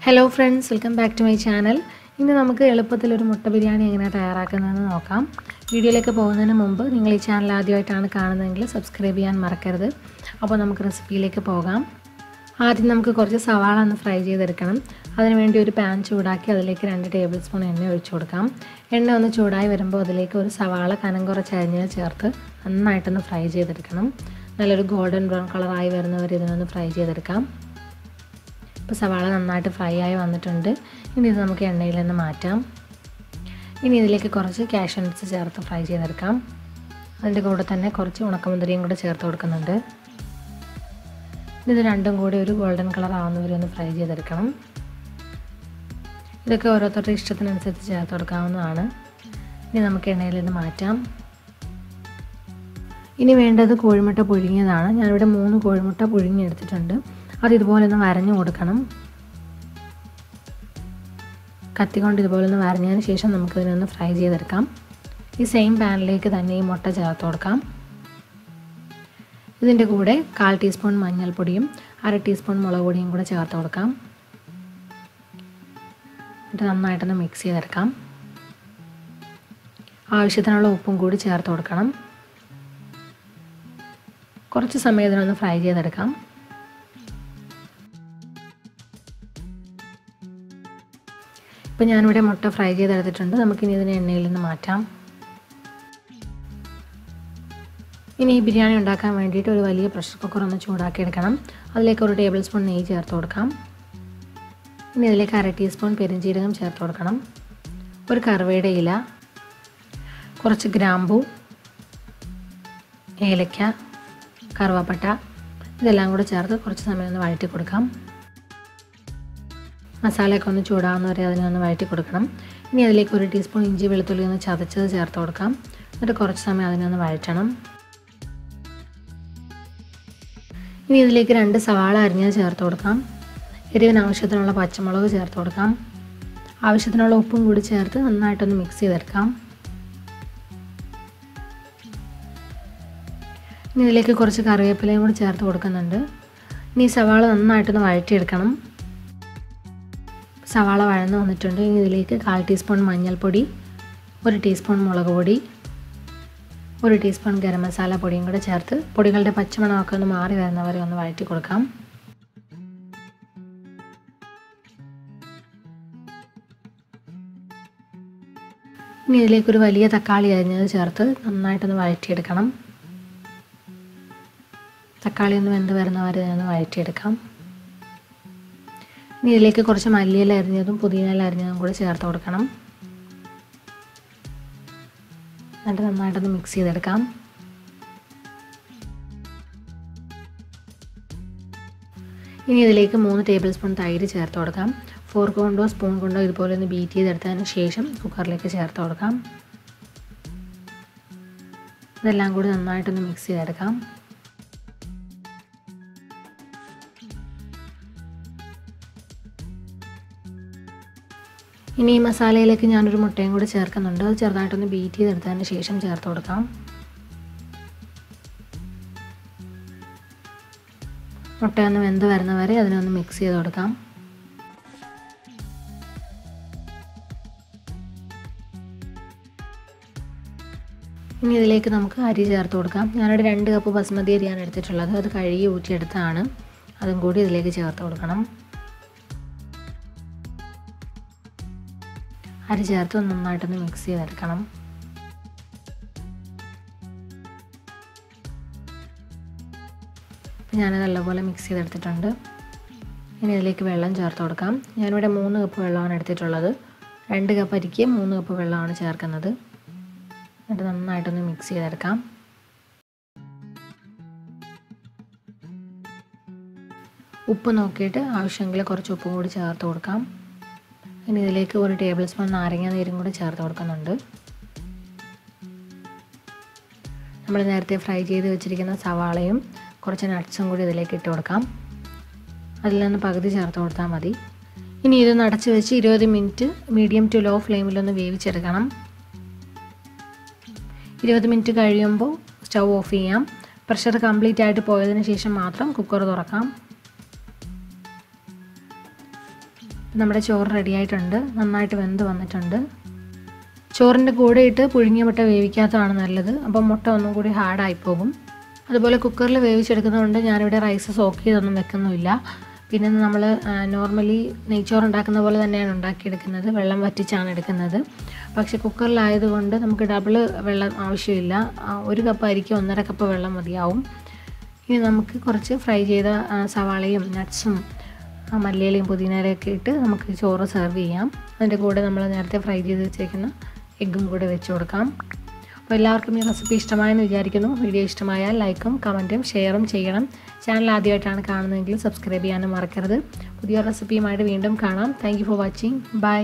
Hello friends, welcome back to my channel. ഇന്ന് നമുക്ക് എളുപ്പത്തിൽ ഒരു മുട്ട ബിരിയാണി എങ്ങനെ തയ്യാറാക്കുന്നതെന്ന് നോക്കാം. വീഡിയോയിലേക്ക് പോകുന്നതിന് മുമ്പ് നിങ്ങൾ ഈ ചാനൽ ആദ്യമായിട്ടാണ് കാണുന്നതെങ്കിൽ സബ്സ്ക്രൈബ് ചെയ്യാൻ മറക്കരുത്. അപ്പോൾ നമുക്ക് റെസിപ്പിയിലേക്ക് പോകാം. ആദ്യം നമുക്ക് കുറച്ച് സവാള ഒന്ന് ഫ്രൈ ചെയ്തെടുക്കണം. അതിനുവേണ്ടി ഒരു പാൻ ചൂടാക്കി അതിലേക്ക് 2 ടേബിൾ സ്പൂൺ എണ്ണ ഒഴിച്ചു കൊടുക്കാം. എണ്ണ ഒന്ന് ചൂടായി വരുമ്പോൾ അതിലേക്ക് ഒരു സവാള കനം കുറച്ച് അരിഞ്ഞത് ചേർത്ത് നന്നായിട്ടൊന്ന് ഫ്രൈ ചെയ്തെടുക്കണം. നല്ലൊരു ഗോൾഡൻ ബ്രൗൺ കളറായി വരുന്നവരെ ഇതിനൊന്ന് ഫ്രൈ ചെയ്തെടുക്കാം. ഇപ്പോൾ സവാള നന്നായിട്ട് ഫ്രൈ ആയി വന്നിട്ടുണ്ട്. ഇനി ഇത് നമുക്ക് എണ്ണയിൽ നിന്ന് മാറ്റാം. ഇനി ഇതിലേക്ക് കുറച്ച് കാഷ്യൂ നട്ട്സ് ചേർത്ത് ഫ്രൈ ചെയ്തെടുക്കാം. അതിൻ്റെ കൂടെ തന്നെ കുറച്ച് ഉണക്കമുന്തിരിയും കൂടെ ചേർത്ത് കൊടുക്കുന്നുണ്ട്. ഇത് രണ്ടും കൂടി ഒരു ഗോൾഡൻ കളർ ആവുന്നവരെ ഒന്ന് ഫ്രൈ ചെയ്തെടുക്കണം. ഇതൊക്കെ ഓരോരുത്തരുടെ ഇഷ്ടത്തിനനുസരിച്ച് ചേർത്ത് കൊടുക്കാവുന്നതാണ്. ഇനി നമുക്ക് എണ്ണയിൽ നിന്ന് മാറ്റാം. ഇനി വേണ്ടത് കോഴിമുട്ട പുഴുങ്ങിയതാണ്. ഞാനിവിടെ 3 കോഴിമുട്ട പുഴുങ്ങിയെടുത്തിട്ടുണ്ട്. അത് ഇതുപോലെ ഒന്ന് വരഞ്ഞു കൊടുക്കണം. കത്തി കൊണ്ട് ഇതുപോലെ ഒന്ന് വരഞ്ഞതിന് ശേഷം നമുക്കിതിനൊന്ന് ഫ്രൈ ചെയ്തെടുക്കാം. ഈ സെയിം പാനിലേക്ക് തന്നെ ഈ മുട്ട ചേർത്ത് കൊടുക്കാം. ഇതിൻ്റെ കൂടെ 1/4 ടീസ്പൂൺ മഞ്ഞൾപ്പൊടിയും 1/2 ടീസ്പൂൺ മുളക് പൊടിയും കൂടെ ചേർത്ത് കൊടുക്കാം. എന്നിട്ട് നന്നായിട്ടൊന്ന് മിക്സ് ചെയ്തെടുക്കാം. ആവശ്യത്തിനുള്ള ഉപ്പും കൂടി ചേർത്ത് കൊടുക്കണം. കുറച്ച് സമയം ഇതിനൊന്ന് ഫ്രൈ ചെയ്തെടുക്കാം. ഇപ്പോൾ ഞാനിവിടെ മുട്ട ഫ്രൈ ചെയ്തെടുത്തിട്ടുണ്ട്. നമുക്കിനി ഇതിനെ എണ്ണയിൽ നിന്ന് മാറ്റാം. ഇനി ഈ ബിരിയാണി ഉണ്ടാക്കാൻ വേണ്ടിയിട്ട് ഒരു വലിയ പ്രഷർ കുക്കർ ഒന്ന് ചൂടാക്കി എടുക്കണം. അതിലേക്ക് 1 ടേബിൾ സ്പൂൺ നെയ്യ് ചേർത്ത് കൊടുക്കാം. ഇനി ഇതിലേക്ക് 1/2 ടീസ്പൂൺ പെരിഞ്ജീരകം ചേർത്ത് കൊടുക്കണം. ഒരു കറുവയുടെ ഇല, കുറച്ച് ഗ്രാമ്പൂ, ഏലക്ക, കറുവപ്പട്ട ഇതെല്ലാം കൂടെ ചേർത്ത് കുറച്ച് സമയം ഒന്ന് വഴറ്റി കൊടുക്കാം. മസാലയൊക്കെ ഒന്ന് ചൂടാവുന്നവരെ അതിനൊന്ന് വഴറ്റി കൊടുക്കണം. ഇനി അതിലേക്ക് 1 ടീസ്പൂൺ ഇഞ്ചി വെളുത്തുള്ളി ഒന്ന് ചതച്ചത് ചേർത്ത് കൊടുക്കാം. എന്നിട്ട് കുറച്ച് സമയം അതിനൊന്ന് വഴറ്റണം. ഇനി ഇതിലേക്ക് 2 സവാള അരിഞ്ഞത് ചേർത്ത് കൊടുക്കാം. എരിവിന് ആവശ്യത്തിനുള്ള പച്ചമുളക് ചേർത്ത് കൊടുക്കാം. ആവശ്യത്തിനുള്ള ഉപ്പും കൂടി ചേർത്ത് നന്നായിട്ടൊന്ന് മിക്സ് ചെയ്തെടുക്കാം. ഇനി ഇതിലേക്ക് കുറച്ച് കറിവേപ്പിലയും കൂടി ചേർത്ത് കൊടുക്കുന്നുണ്ട്. ഇനി സവാള നന്നായിട്ടൊന്ന് വഴറ്റിയെടുക്കണം. സവാള വഴന്ന് വന്നിട്ടുണ്ട്. ഇനി ഇതിലേക്ക് 1/4 ടീസ്പൂൺ മഞ്ഞൾപ്പൊടി, 1 ടീസ്പൂൺ മുളക് പൊടി, 1 ടീസ്പൂൺ ഗരം മസാല പൊടിയും കൂടെ ചേർത്ത് പൊടികളുടെ പച്ചമണമൊക്കെ ഒന്ന് മാറി വരുന്നവരെ ഒന്ന് വഴറ്റി കൊടുക്കാം. ഇനി ഇതിലേക്കൊരു വലിയ തക്കാളി അരിഞ്ഞത് ചേർത്ത് നന്നായിട്ടൊന്ന് വഴറ്റിയെടുക്കണം. തക്കാളി ഒന്ന് വെന്ത് വരുന്നവരെ ഒന്ന് വഴറ്റിയെടുക്കാം. ഇനി ഇതിലേക്ക് കുറച്ച് മല്ലിയില അരിഞ്ഞതും പുതിനയില അരിഞ്ഞതും കൂടി ചേർത്ത് കൊടുക്കണം. എന്നിട്ട് നന്നായിട്ടൊന്ന് മിക്സ് ചെയ്തെടുക്കാം. ഇനി ഇതിലേക്ക് 3 ടേബിൾ സ്പൂൺ തൈര് ചേർത്ത് കൊടുക്കാം. ഫോർക്ക് കൊണ്ടോ സ്പൂൺ കൊണ്ടോ ഇതുപോലെ ഒന്ന് ബീറ്റ് ചെയ്തെടുത്തതിന് ശേഷം കുക്കറിലേക്ക് ചേർത്ത് കൊടുക്കാം. ഇതെല്ലാം കൂടി നന്നായിട്ടൊന്ന് മിക്സ് ചെയ്തെടുക്കാം. ഇനി ഈ മസാലയിലേക്ക് ഞാനൊരു മുട്ടയും കൂടി ചേർക്കുന്നുണ്ട്. അത് ചെറുതായിട്ടൊന്ന് ബീറ്റ് ചെയ്തെടുത്തതിന് ശേഷം ചേർത്ത് കൊടുക്കാം. മുട്ടയൊന്ന് വെന്ത് വരുന്നവരെ അതിനൊന്ന് മിക്സ് ചെയ്ത് കൊടുക്കാം. ഇനി ഇതിലേക്ക് നമുക്ക് അരി ചേർത്ത് കൊടുക്കാം. ഞാനിവിടെ 2 കപ്പ് ബസ്മതി അരിയാണ് എടുത്തിട്ടുള്ളത്. അത് കഴുകി ഊറ്റിയെടുത്താണ്. അതും കൂടി ഇതിലേക്ക് ചേർത്ത് കൊടുക്കണം. അരി ചേർത്ത് നന്നായിട്ടൊന്ന് മിക്സ് ചെയ്തെടുക്കണം. ഞാനത് നല്ലപോലെ മിക്സ് ചെയ്തെടുത്തിട്ടുണ്ട്. ഇനി ഇതിലേക്ക് വെള്ളം ചേർത്ത് കൊടുക്കാം. ഞാനിവിടെ 3 കപ്പ് വെള്ളമാണ് എടുത്തിട്ടുള്ളത്. 2 കപ്പ് അരിക്ക് 3 കപ്പ് വെള്ളമാണ് ചേർക്കുന്നത്. എന്നിട്ട് നന്നായിട്ടൊന്ന് മിക്സ് ചെയ്തെടുക്കാം. ഉപ്പ് നോക്കിയിട്ട് ആവശ്യമെങ്കിൽ കുറച്ച് ഉപ്പും കൂടി ചേർത്ത് കൊടുക്കാം. ഇനി ഇതിലേക്ക് 1 ടേബിൾ സ്പൂൺ നാരങ്ങ നീരും കൂടി ചേർത്ത് കൊടുക്കുന്നുണ്ട്. നമ്മൾ നേരത്തെ ഫ്രൈ ചെയ്ത് വെച്ചിരിക്കുന്ന സവാളയും കുറച്ച് നട്ട്സും കൂടി ഇതിലേക്ക് ഇട്ട് കൊടുക്കാം. അതിൽ നിന്ന് പകുതി ചേർത്ത് കൊടുത്താൽ മതി. ഇനി ഇതൊന്ന് അടച്ച് വെച്ച് 20 മിനിറ്റ് മീഡിയം ടു ലോ ഫ്ലെയിമിലൊന്ന് വേവിച്ചെടുക്കണം. 20 മിനിറ്റ് കഴിയുമ്പോൾ സ്റ്റൗ ഓഫ് ചെയ്യാം. പ്രഷർ കംപ്ലീറ്റ് ആയിട്ട് പോയതിന് ശേഷം മാത്രം കുക്കർ തുറക്കാം. നമ്മുടെ ചോറ് റെഡി ആയിട്ടുണ്ട്. നന്നായിട്ട് വെന്ത് വന്നിട്ടുണ്ട്. ചോറിൻ്റെ കൂടെ ഇട്ട് പുഴുങ്ങിയ മുട്ട വേവിക്കാത്തതാണ് നല്ലത്. അപ്പം മുട്ട ഒന്നും കൂടി ഹാർഡായി പോകും. അതുപോലെ കുക്കറിൽ വേവിച്ചെടുക്കുന്നതുകൊണ്ട് ഞാനിവിടെ റൈസ് സോക്ക് ചെയ്തൊന്നും വെക്കുന്നുമില്ല. പിന്നെ നമ്മൾ നോർമലി നെയ്ച്ചോറ് ഉണ്ടാക്കുന്ന പോലെ തന്നെയാണ് ഉണ്ടാക്കിയെടുക്കുന്നത്. വെള്ളം വറ്റിച്ചാണ് എടുക്കുന്നത്. പക്ഷേ കുക്കറിലായതുകൊണ്ട് നമുക്ക് ഡബിൾ വെള്ളം ആവശ്യമില്ല. 1 കപ്പ് അരിക്ക് 1.5 കപ്പ് വെള്ളം മതിയാവും. ഇനി നമുക്ക് കുറച്ച് ഫ്രൈ ചെയ്ത സവാളയും നട്ട്സും മല്ലിയിലയും പുതിനയിലയൊക്കെ ഇട്ട് നമുക്ക് ചോറ് സെർവ് ചെയ്യാം. അതിൻ്റെ കൂടെ നമ്മൾ നേരത്തെ ഫ്രൈ ചെയ്ത് വെച്ചേക്കുന്ന എഗ്ഗും കൂടെ വെച്ച് കൊടുക്കാം. അപ്പോൾ എല്ലാവർക്കും ഈ റെസിപ്പി ഇഷ്ടമായെന്ന് വിചാരിക്കുന്നു. വീഡിയോ ഇഷ്ടമായാൽ ലൈക്കും കമൻറ്റും ഷെയറും ചെയ്യണം. ചാനൽ ആദ്യമായിട്ടാണ് കാണുന്നതെങ്കിൽ സബ്സ്ക്രൈബ് ചെയ്യാനും മറക്കരുത്. പുതിയ റെസിപ്പിയുമായിട്ട് വീണ്ടും കാണാം. Thank you for watching. By.